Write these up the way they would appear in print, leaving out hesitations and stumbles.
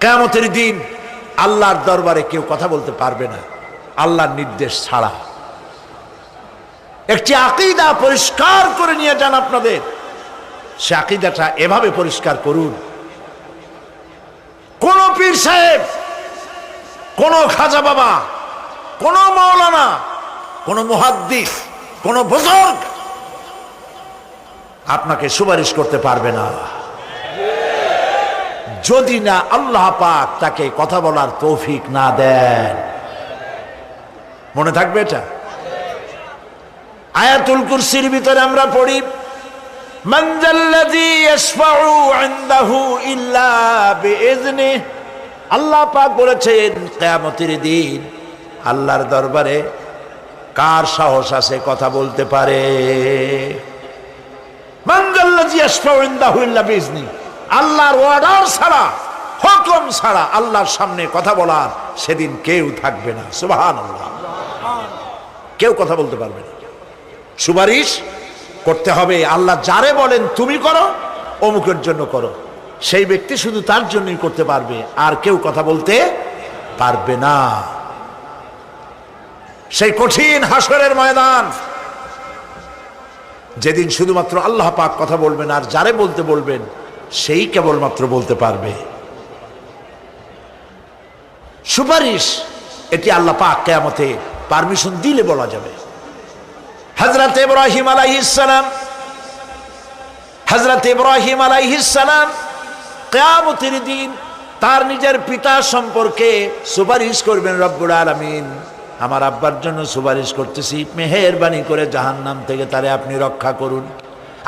কিয়ামতের দিন আল্লাহর দরবারে কেউ কথা বলতে পারবে না আল্লাহর নির্দেশ ছাড়া। একটি আকীদা পরিষ্কার করে নিয়ে যান আপনাদের, সে আকীদাটা এভাবে পরিষ্কার করুন, কোন পীর সাহেব, কোন খাজা বাবা, কোন মাওলানা, কোন মুহাদ্দিস, কোন বুজুর্গ আপনাকে সুপারিশ করতে পারবে না যদি না আল্লাহ পাক তাকে কথা বলার তৌফিক না দেন। মনে থাকবে এটা। আয়াতুল কুরসির ভিতরে আমরা পড়ি, মান যাল্লাযী ইয়াশফাউ ইনদাহু ইল্লা বিইজনিহি। আল্লাহ পাক বলেছেন কিয়ামতের দিন আল্লাহর দরবারে কার সাহস আছে কথা বলতে পারে। মান যাল্লাযী ইয়াশফাউ ইনদাহু ইল্লা বিইজনিহি, আল্লাহর অর্ডার ছাড়া, হুকুম ছাড়া আল্লাহর সামনে কথা বলার সেদিন কেউ থাকবে না। সুবহানাল্লাহ। কেউ কথা বলতে পারবে না। সুপারিশ করতে হবে আল্লাহ যারে বলেন তুমি করো, অমুকের জন্য করো, সেই ব্যক্তি শুধু তার জন্যই করতে পারবে, আর কেউ কথা বলতে পারবে না। সেই কঠিন হাসরের ময়দান, যেদিন শুধুমাত্র আল্লাহ পাক কথা বলবেন, আর যারে বলতে বলবেন সেই কেবলমাত্র বলতে পারবে। সুপারিশ এটি আল্লাহ পাক কিয়ামতে পারমিশন দিলে বলা যাবে। হযরত ইব্রাহিম আলাইহিস সালাম, হযরত ইব্রাহিম আলাইহিস সালাম কিয়ামতের দিন তার নিজের পিতা সম্পর্কে সুপারিশ করবেন। রব্বুল আলামিন, আমার আব্বার জন্য সুপারিশ করতেছি, মেহেরবানি করে জাহান্নাম থেকে তারে আপনি রক্ষা করুন।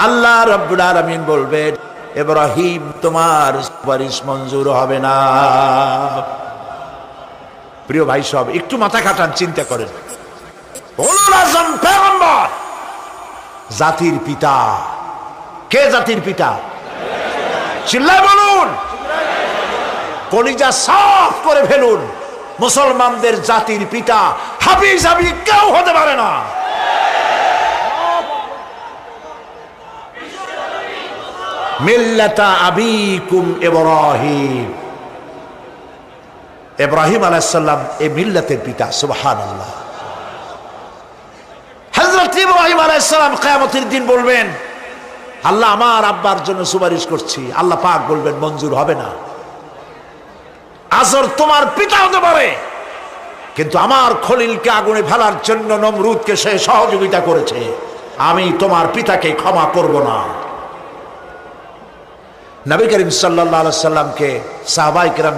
আল্লাহ রব্বুল আলামিন বলবেন, ইব্রাহিম তোমার সুপারিশ মঞ্জুর হবে না। প্রিয় ভাই সব, একটু মাথা খাটান, চিন্তা করেন। উলুল আযম পয়গম্বর, জাতির পিতা। কে জাতির পিতা? চিল্লায় বলুন, কলিজা সাফ করে ফেলুন। মুসলমানদের জাতির পিতা হাফিজ আবি কেউ হতে পারে না। মিল্লাতা আবিকুম ইব্রাহিম, ইব্রাহিম আলাইহিস সালাম এই মিল্লাতের পিতা। সুবহানাল্লাহ। হযরত ইব্রাহিম আলাইহিস সালাম কিয়ামতের দিন বলবেন, আল্লাহ আমার আব্বার জন্য সুপারিশ করছি। আল্লাহ পাক বলবেন মঞ্জুর হবে না। আজর তোমার পিতা হতে পারে, কিন্তু আমার খলিলকে আগুনে ফেলার জন্য নমরুদকে সে সহযোগিতা করেছে, আমি তোমার পিতাকে ক্ষমা করব না। নবী করিম সাল্লাল্লাহু আলাইহি ওয়াসাল্লামকে সাহাবায়ে কেরাম